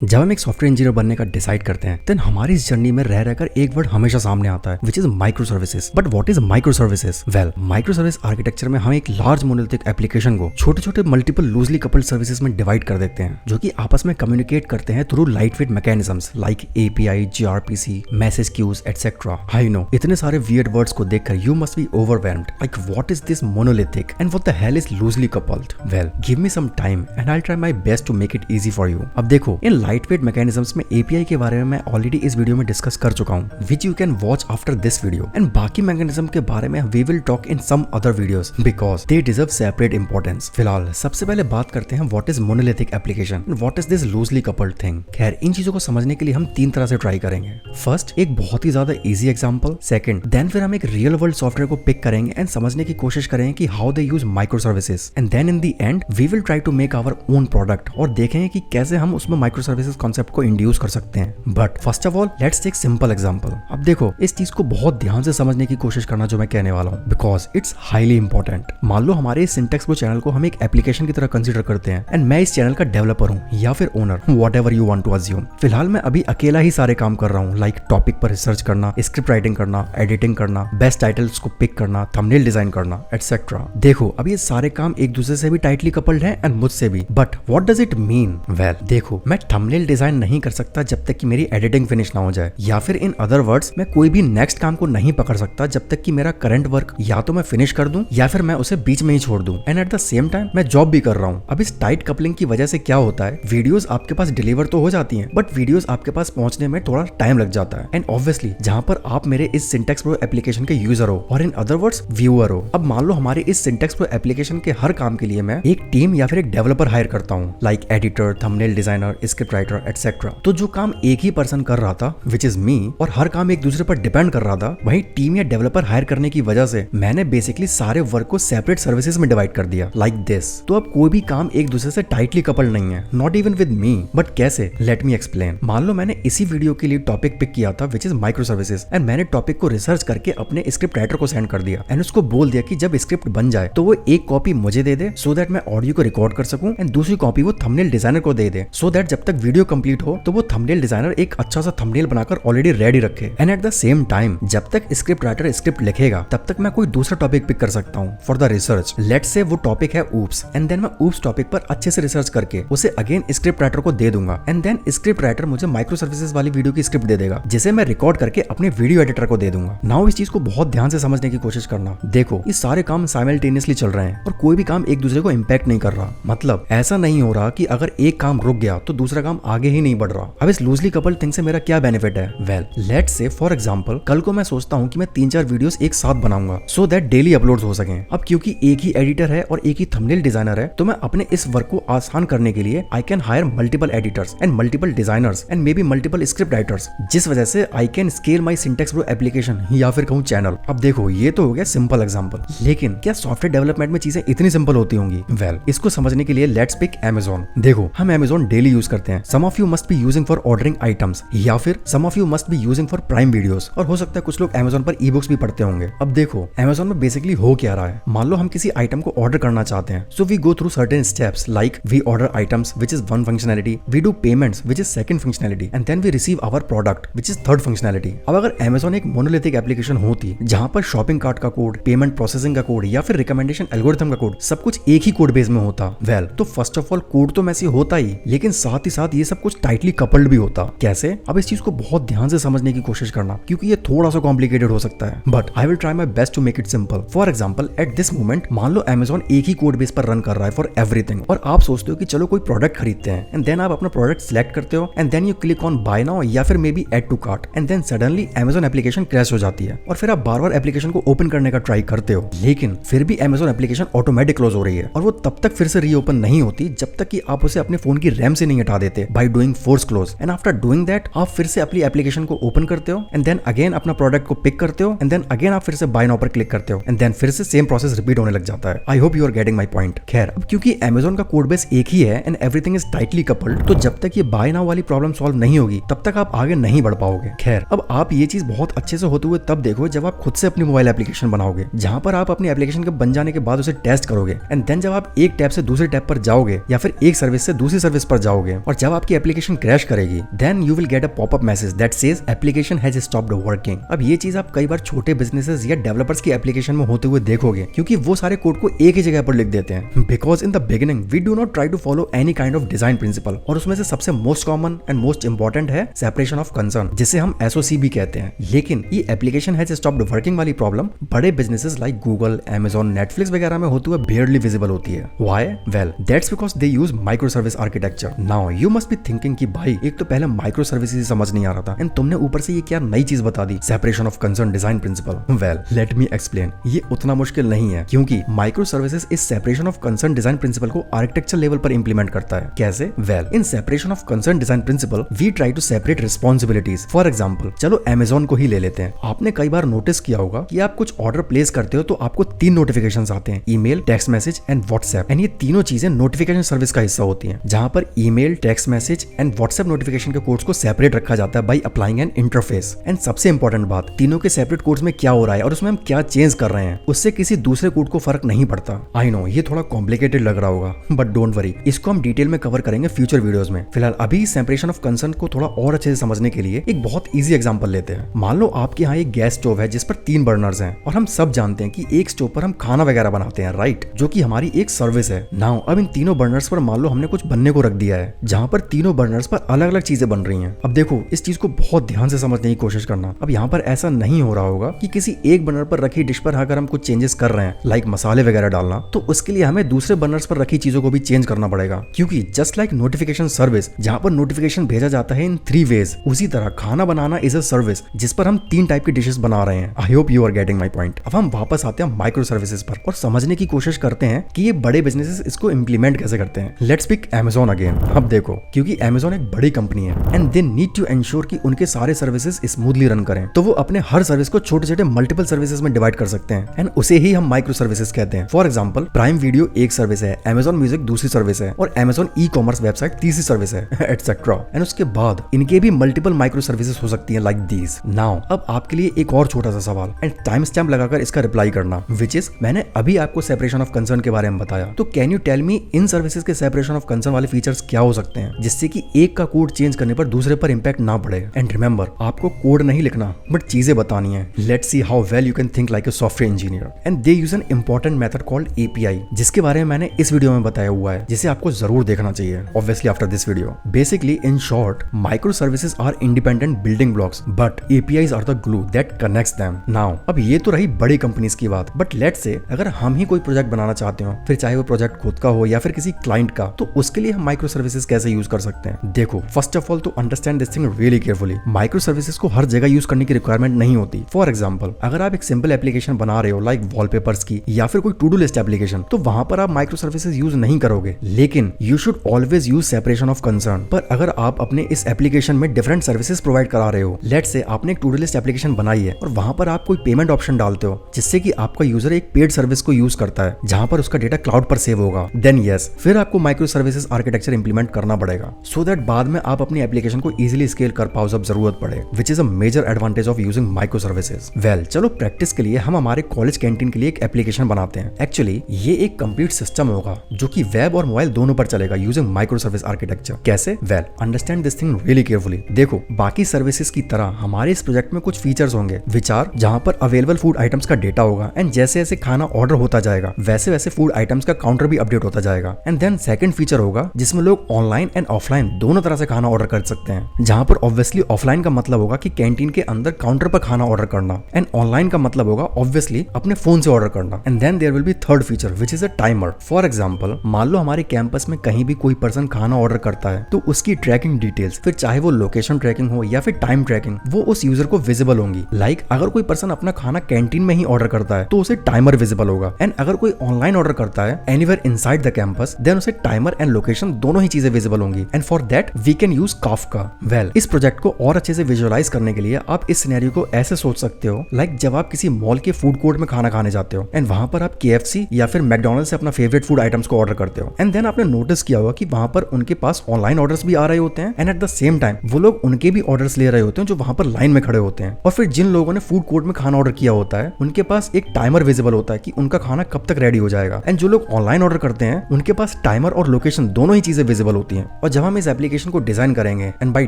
जब हम एक सॉफ्टवेयर इंजीनियर बनने का डिसाइड करते हैं देन हमारी इस जर्नी में रह रहकर एक वर्ड हमेशा सामने आता है which is micro services. But what is micro services? Well, micro service architecture में हम एक लार्ज मोनोलिथिक एप्लीकेशन को छोटे छोटे मल्टीपल लूजली कपल्ड सर्विसेज में डिवाइड कर देते हैं जो कि आपस में कम्युनिकेट करते हैं through lightweight mechanisms like API, gRPC, message queues etcetera. I know इतने सारे वियर्ड वर्ड्स को देखकर you must be overwhelmed like what is this monolithic and what the hell is loosely coupled? Well, give me some time and I will try my best to make it easy for you. अब देखो, इन lightweight mechanisms में API के बारे में मैं already इस video में डिस्कस कर चुका हूँ which you can watch after this video, and बाकी मैकेनिज्म के बारे में we will talk in some other videos because they deserve separate importance. फिलहाल सबसे पहले बात करते हैं what is monolithic application and what is this loosely coupled thing. खैर, इन चीजों को समझने के लिए हम तीन तरह से ट्राई करेंगे। फर्स्ट, एक बहुत ही ज्यादा इजी एग्जांपल। सेकंड, देन फिर हम एक रियल वर्ल्ड सॉफ्टवेयर को पिक करेंगे एंड समझने की कोशिश करेंगे कि how they use micro services, and then in the end we will try to make our own product और देखेंगे कि कैसे हम उसमें माइक्रो सर्विसेज कॉन्सेप्ट को इंड्यूस कर सकते हैं। But first of all let's take simple example. अब देखो, इस चीज को बहुत ध्यान से समझने की कोशिश करना जो मैं कहने वाला हूँ बिकॉज इट्स हाईली इंपॉर्टेंट। मान लो हमारे इस सिंटेक्स प्रो चैनल को हम एक एप्लीकेशन की तरह कंसीडर करते हैं एंड मैं इस चैनल का डेवलपर हूँ या फिर owner, whatever you want to assume. फिलहाल मैं अभी अकेला ही सारे काम कर रहा हूँ लाइक टॉपिक पर रिसर्च करना, स्क्रिप्ट राइटिंग करना, एडिटिंग करना, बेस्ट टाइटल्स को पिक करना, थंबनेल डिजाइन करना एटसेट्रा। देखो, अब ये सारे काम एक दूसरे से भी टाइटली कपल्ड हैं एंड मुझसे भी। But what does it mean? Well, देखो, मैं थंबनेल डिजाइन नहीं कर सकता जब तक कि मेरी एडिटिंग फिनिश ना हो जाए, या फिर इन अदर वर्ड्स मैं कोई भी नेक्स्ट काम को नहीं पकड़ सकता जब तक कि मेरा करंट वर्क या तो मैं फिनिश कर दूं या फिर मैं उसे बीच में ही छोड़ दूं। And at the same time मैं जॉब भी कर रहा हूं। अब इस टाइट कपलिंग की वजह से क्या होता है, वीडियोस आपके पास डिलीवर तो हो जाती हैं बट वीडियोस आपके पास पहुंचने में थोड़ा टाइम लग जाता है। एंड ऑब्वियसली जहां पर आप मेरे इस सिंटेक्स प्रो एप्लीकेशन के यूजर हो और इन अदर वर्ड्स व्यूअर हो। अब मान लो हमारे इस सिंटेक्स प्रो एप्लीकेशन के हर काम के लिए मैं एक टीम या फिर एक डेवलपर हायर करता हूँ like editor, thumbnail designer, script writer etcetera. तो जो काम एक ही पर्सन कर रहा था विच इज मी और हर काम एक दूसरे पर डिपेंड कर रहा था, वही टीम या डेवलपर हायर करने की वजह से मैंने बेसिकली सारे वर्क को सेपरेट सर्विसेज में डिवाइड कर दिया लाइक दिस। तो अब कोई भी काम एक दूसरे से टाइटली कपल्ड नहीं है, not even with me. But कैसे? Let me explain. मान लो मैंने इसी वीडियो के लिए टॉपिक पिक किया था which is micro services and मैंने टॉपिक को रिसर्च करके अपने स्क्रिप्ट राइटर को सेंड कर दिया एंड उसको बोल दिया कि जब स्क्रिप्ट बन जाए तो वो एक कॉपी मुझे दे दे सो दैट मैं ऑडियो को रिकॉर्ड कर सकूं एंड दूसरी कॉपी वो थंबनेल डिजाइनर को दे दे सो दैट जब तक वीडियो कंप्लीट हो तो वो थंबनेल डिजाइनर एक अच्छा सा थंबनेल बनाकर ऑलरेडी रेडी रखे। And at the same time जब तक स्क्रिप्ट राइटर स्क्रिप्ट लिखेगा तब तक मैं कोई दूसरा टॉपिक पिक कर सकता हूँ for the research. Let's say वो टॉपिक है ऊप्स एंड देन मैं ऊप्स टॉपिक पर अच्छे से रिसर्च करके उसे अगेन स्क्रिप्ट राइटर को दे दूंगा एंड देन स्क्रिप्ट राइटर मुझे माइक्रो सर्विसेज वाली वीडियो की स्क्रिप्ट दे देगा जिसे मैं रिकॉर्ड करके अपने वीडियो एडिटर को दे दूंगा। नाउ इस चीज को बहुत ध्यान से समझने की कोशिश करना। देखो, ये सारे काम साइमल्टेनियसली चल रहे हैं और कोई भी काम एक दूसरे को इम्पैक्ट नहीं कर रहा। मतलब ऐसा नहीं हो रहा कि अगर एक काम रुक गया तो दूसरा काम आगे ही नहीं बढ़ रहा। अब इस लूजली कपल्ड थिंग से मेरा क्या बेनिफिट है? Well, let's say for example कल को मैं सोचता हूँ कि मैं 3-4 वीडियोस एक साथ बनाऊंगा सो दैट डेली अपलोड्स हो सकें। अब क्योंकि एक ही एडिटर है और एक ही थंबनेल डिजाइनर है तो मैं अपने इस वर्क को आसान करने के लिए I can hire multiple editors and multiple designers and maybe multiple script writers, जिस वजह से I can scale my Syntax Pro application या फिर कहूँ चैनल। अब देखो, ये तो हो गया सिंपल एग्जांपल, लेकिन क्या सॉफ्टवेयर डेवलपमेंट में चीजें इतनी सिंपल होती होंगी? वेल, इसको समझने के लिए लेट्स पिक Amazon। देखो, हम Amazon डेली यूज करते हैं। Some of you must be using for ordering items या फिर some of you must be using for prime videos, और हो सकता है कुछ लोग Amazon पर ई बुक्स भी पढ़ते होंगे। अब देखो, Amazon में बेसिकली हो क्या रहा है। मान लो हम किसी आइटम को ऑर्डर करना चाहते हैं so we go through certain steps like we order items which is one functionality, we do payments which is second functionality and then we receive our product which is third functionality. अब अगर Amazon एक monolithic application होती जहां पर shopping cart का code, payment processing का code या फिर रिकमेंडेशन एल्गोरिथम का कोड सब कुछ एक ही कोड बेस में होता, वेल, तो फर्स्ट ऑफ ऑल कोड तो मैसी होता ही, लेकिन साथ ही साथ ये सब कुछ टाइटली कपल्ड भी होता। कैसे? अब इस चीज को बहुत ध्यान से समझने की कोशिश करना क्योंकि ये थोड़ा सा कॉम्प्लिकेटेड हो सकता है but I will try my best to make it simple. For example, at this moment मान लो Amazon एक ही कोड बेस पर रन कर रहा है फॉर एवरीथिंग और आप सोचते हो कि चलो कोई प्रोडक्ट खरीदते हैं एंड देन आप अपना प्रोडक्ट सिलेक्ट करते हो and then you click on buy now या फिर maybe add to cart and then suddenly Amazon application crash हो जाती है और फिर आप बार बार एप्लीकेशन को ओपन करने का ट्राई करते हो, लेकिन फिर भी Amazon एप्लीकेशन ऑटोमेटिक क्लोज हो रही है और वो तब तक फिर से रीओपन नहीं होती जब तक कि आप उसे अपने फोन की रैम से नहीं हटा देते by doing force close. And after doing that आप फिर से अपनी एप्लीकेशन को ओपन करते हो एंड देन अगेन अपना प्रोडक्ट को पिक करते हो एंड देन अगेन आप फिर से बाय नाउ पर क्लिक करते हो एंड देन फिर से सेम प्रोसेस रिपीट होने लग जाता है। I hope you are getting my point. खैर, अब क्योंकि Amazon का कोड बेस एक ही है and everything is tightly coupled तो जब तक ये बाय नाउ वाली प्रॉब्लम सॉल्व नहीं होगी तब तक आप आगे नहीं बढ़ पाओगे। खैर, अब आप ये चीज बहुत अच्छे से होते हुए तब देखो जब आप खुद से अपनी मोबाइल एप्लीकेशन बनाओगे जहां पर आप अपनी एप्लीकेशन के बन जाने के बाद उसे टेस्ट करोगे एंड देन जब आप एक टैब से दूसरे टैब पर जाओगे या फिर एक सर्विस से दूसरी सर्विस पर जाओगे और जब जब आपकी एप्लीकेशन क्रैश करेगी then you will get a popup message that says application has stopped working. अब ये चीज आप कई बार छोटे बिजनेसेस या डेवलपर्स की एप्लीकेशन में होते हुए देखोगे, क्योंकि वो सारे कोड को एक ही जगह पर लिख देते हैं। Because in the beginning we do not try to follow any kind of design principle, और उसमें से सबसे most common and most important है सेपरेशन ऑफ कंसर्न, जिसे हम SOC भी कहते हैं। लेकिन ये एप्लीकेशन हैज स्टॉप्ड वर्किंग वाली प्रॉब्लम बड़े businesses like Google, Amazon, Netflix वगैरह में होते हुए barely visible होती है। Why? Well, that's because they use microservice architecture. Now you must be thinking कि भाई एक तो पहले माइक्रो सर्विसेज समझ नहीं आ रहा था एंड तुमने ऊपर से ये क्या नई चीज बता दी, separation of concern design principle. Well let me explain, ये उतना मुश्किल नहीं है, क्योंकि माइक्रो सर्विसेज इस separation of concern design principle को आर्किटेक्चर लेवल पर इंप्लीमेंट करता है। कैसे? Well in separation of concern design principle we try to separate responsibilities. For example चलो Amazon को ही ले लेते हैं। आपने कई बार नोटिस किया होगा कि आप कुछ ऑर्डर प्लेस करते हो तो आपको 3 नोटिफिकेशंस आते हैं, email, text message and WhatsApp. And ये तीनों चीजें नोटिफिकेशन सर्विस का हिस्सा होती हैं, जहां पर email, text message and WhatsApp notification के कोड्स को सेपरेट रखा जाता है by applying N interface. And सबसे इंपॉर्टेंट बात, तीनों के सेपरेट कोड्स में क्या हो रहा है और उसमें हम क्या चेंज कर रहे हैं उससे किसी दूसरे कोड को फर्क नहीं पड़ता। आई नो ये थोड़ा कॉम्प्लिकेटेड लग रहा होगा, बट डोंट वरी, इसको हम डिटेल में कवर करेंगे फ्यूचर वीडियोस में। फिलहाल अभी सेपरेशन ऑफ कंसर्न को थोड़ा और अच्छे से समझने के लिए एक बहुत ईजी एग्जांपल लेते हैं। मान लो आपके यहाँ एक गैस स्टोव है जिस पर 3 बर्नर्स हैं, और हम सब जानते हैं कि एक स्टोव पर हम खाना वगैरह बनाते हैं, राइट, जो कि हमारी एक सर्विस है। नाउ अब इन तीनों बर्नर्स पर मान लो हमने कुछ बनने को रख दिया है, जहां पर तीनों बर्नर्स पर अलग अलग चीजें बन रही हैं। अब देखो इस चीज को बहुत ध्यान से समझने की कोशिश करना। अब यहाँ पर ऐसा नहीं हो रहा होगा कि किसी एक बर्नर पर रखी डिश पर अगर हम कुछ चेंजेस कर रहे हैं लाइक मसाले वगैरह डालना, तो उसके लिए हमें दूसरे बर्नर्स पर रखी चीजों को भी चेंज करना पड़ेगा, क्योंकि जस्ट लाइक नोटिफिकेशन सर्विस जहां पर नोटिफिकेशन भेजा जाता है इन 3 वेज, उसी तरह खाना बनाना इज अ सर्विस जिस पर हम 3 टाइप की डिशेस बना रहे हैं। I hope you are getting my point. अब हम वापस आते हैं माइक्रो सर्विसेज पर और समझने की कोशिश करते हैं कि ये बड़े बिजनेसेस इसको इंप्लीमेंट कैसे करते हैं। Let's pick Amazon again. अब देखो क्योंकि Amazon एक बड़ी कंपनी है and they need to ensure कि उनके सारे सर्विसेज स्मूथली रन करें, तो वो अपने हर सर्विस को छोटे छोटे मल्टीपल सर्विसेज में डिवाइड कर सकते हैं एंड उसे ही हम माइक्रो सर्विसेज कहते हैं। फॉर एग्जाम्पल प्राइम वीडियो एक सर्विस है, Amazon म्यूजिक दूसरी सर्विस है, और Amazon ई-कॉमर्स वेबसाइट तीसरी सर्विस है, एटसेट्रा। एंड उसके बाद इनके भी मल्टीपल माइक्रो सर्विसेज हो सकती है लाइक दीज। नाउ अब आपके लिए एक और छोटा सा सवाल एंड टाइम स्टैम्प लगाकर इसका रिप्लाई करना, विच इज मैंने अभी आपको सेपरेशन ऑफ कंसर्न के बारे में बताया, तो कैन यू टेल मी इन सर्विसेज के सेपरेशन ऑफ कंसर्न वाले फीचर्स क्या हो सकते हैं जिससे कि एक का कोड चेंज करने पर दूसरे पर इंपैक्ट ना पड़े। एंड रिमेंबर आपको कोड नहीं लिखना बट चीजें बतानी है। Let's see how well you can think like a software engineer. And they use an important method called API, जिसके बारे में मैंने इस वीडियो में बताया हुआ है, जिसे आपको जरूर देखना चाहिए obviously after this video. Basically in short micro services are independent building blocks but APIs are the glue that connects them. Now अब ये तो रही बड़ी कंपनीज की बात, बट लेट्स से अगर हम ही कोई प्रोजेक्ट बनाना चाहते हो, फिर चाहे वो प्रोजेक्ट खुद का हो या फिर किसी क्लाइंट का, तो उसके लिए हम माइक्रो सर्विसेज कैसे यूज कर सकते हैं। देखो फर्स्ट ऑफ ऑल तो understand this thing really carefully. Micro services को हर जगह यूज करने की रिक्वायरमेंट नहीं होती। फॉर एग्जाम्पल अगर आप एक सिंपल एप्लीकेशन बना रहे हो लाइक वॉलपेपर्स की या फिर कोई टू डू लिस्ट एप्लीकेशन, तो वहां पर आप माइक्रो सर्विसेज यूज नहीं करोगे, लेकिन you should always use separation of concern. पर अगर आप अपने इस एप्लीकेशन में डिफरेंट सर्विसेज प्रोवाइड करा रहे हो, लेट्स से आपने एक टू डू लिस्ट एप्लीकेशन बनाई है और वहां पर आप कोई पेमेंट ऑप्शन डालते हो जिससे कि आपका यूजर एक पेड सर्विस को यूज करता है जहां पर उसका डेटा क्लाउड पर सेव होगा, देन यस फिर आपको माइक्रो सर्विसेज आर्किटेक्चर इंप्लीमेंट करना पड़ेगा सो दैट बाद में आप अपनी एप्लीकेशन को इजीली स्केल कर पाओ जब जरूरत पड़े, which is a major advantage of using micro services. Well चलो प्रैक्टिस के लिए हम हमारे कॉलेज कैंटीन के लिए एक एप्लीकेशन बनाते हैं। एक्चुअली ये एक कंप्लीट सिस्टम होगा जो कि वेब और मोबाइल दोनों पर चलेगा यूजिंग माइक्रो सर्विस आर्किटेक्चर। कैसे? Well understand this thing really carefully. देखो बाकी सर्विसेज की तरह हमारे इस प्रोजेक्ट में कुछ फीचर्स होंगे विच आर जहां पर अवेलेबल फूड आइटम्स का डेटा होगा एंड जैसे जैसे खाना ऑर्डर होता जाएगा वैसे वैसे फूड आइटम्स का काउंटर भी अपडेट होता जाएगा। एंड देन सेकंड फीचर होगा जिसमें लोग ऑनलाइन एंड ऑफलाइन दोनों तरह से खाना ऑर्डर कर सकते हैं, जहां पर ऑब्वियसली ऑफलाइन का मतलब होगा कि कैंटीन के अंदर काउंटर पर खाना ऑर्डर करना एंड ऑनलाइन का मतलब होगा ऑब्वियसली अपने फोन से ऑर्डर करना। And then there will be third feature which is a timer. For example मान लो हमारे कैंपस में कहीं भी कोई पर्सन खाना ऑर्डर करता है तो उसकी ट्रैकिंग डिटेल्स, फिर चाहे वो लोकेशन ट्रैकिंग हो या फिर टाइम ट्रैकिंग, वो उस यूजर को विजिबल होंगी। लाइक अगर कोई पर्सन अपना खाना कैंटीन में ही ऑर्डर करता है तो उसे टाइमर विजिबल होगा, एंड अगर कोई ऑनलाइन ऑर्डर करता है anywhere inside the campus then उसे टाइमर एंड लोकेशन दोनों ही चीजें विजिबल होंगी। And for that we can use Kafka. Well इस प्रोजेक्ट को और अच्छे से विजुअलाइज करने के लिए आप इस सिनेरियो को ऐसे सोच सकते हो लाइक जब आप किसी मॉल के फूड कोर्ट में खाना खाने जाते हो एंड वहां पर आप KFC या फिर मैकडॉनल्ड्स से अपना फेवरेट फूड आइटम्स को ऑर्डर करते हो, एंड देन आपने नोटिस किया होगा कि वहां पर उनके पास ऑनलाइन ऑर्डर्स भी आ रहे होते हैं and at the same time वो लोग उनके भी ऑर्डर्स ले रहे होते हैं जो वहां पर लाइन में खड़े होते हैं। और फिर जिन लोगों ने फूड कोर्ट में खाना ऑर्डर किया होता है उनके पास एक टाइमर विजिबल होता है कि उनका खाना कब तक रेडी हो जाएगा, एंड जो लोग ऑनलाइन ऑर्डर करते हैं उनके पास टाइमर और लोकेशन दोनों ही चीजें विजिबल होती हैं। और जब हम इस एप्लीकेशन को डिजाइन करेंगे, and by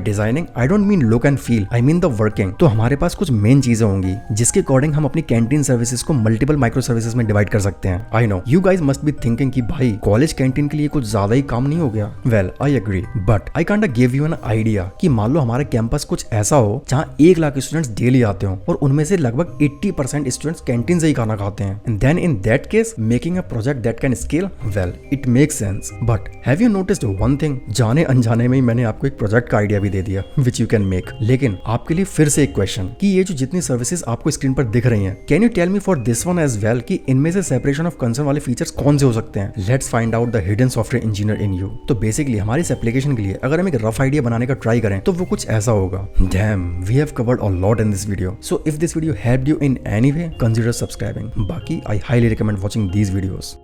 designing I don't mean look and feel, I mean the working, तो हमारे पास कुछ मेन चीजें होंगी जिसके अकॉर्डिंग हम अपनी कैंटीन सर्विसेज को मल्टीपल माइक्रो सर्विसेज में डिवाइड कर सकते हैं। I know you guys must be thinking कि भाई कॉलेज कैंटीन के लिए कुछ ज्यादा ही काम नहीं हो गया। Well I agree, but I kind of give you an idea कि मान लो हमारा कैंपस कुछ ऐसा हो जहां 1 लाख स्टूडेंट्स डेली आते हो और उनमें से लगभग 80% स्टूडेंट्स कैंटीन से ही खाना खाते हैं, and then in that case making a project that can scale, well it makes sense. But have you noticed one thing, जाने अनजाने में ही मैंने आपको एक प्रोजेक्ट का आइडिया भी दे दिया विच यू कैन मेक। लेकिन आपके लिए फिर से एक क्वेश्चन कि ये जो जितनी सर्विसेज आपको स्क्रीन पर दिख रही हैं, can you tell me for this one as well कि इनमें से सेपरेशन ऑफ कंसर्न वाले फीचर्स कौन से हो सकते हैं? Let's find out the hidden software engineer in you. तो बेसिकली हमारी इस एप्लीकेशन के लिए अगर हम एक रफ आइडिया बनाने का ट्राई करें तो वो कुछ ऐसा होगा। Damn, we have covered a lot in this video, so if this video helped you in any way, consider subscribing. बाकी I highly recommend watching these videos.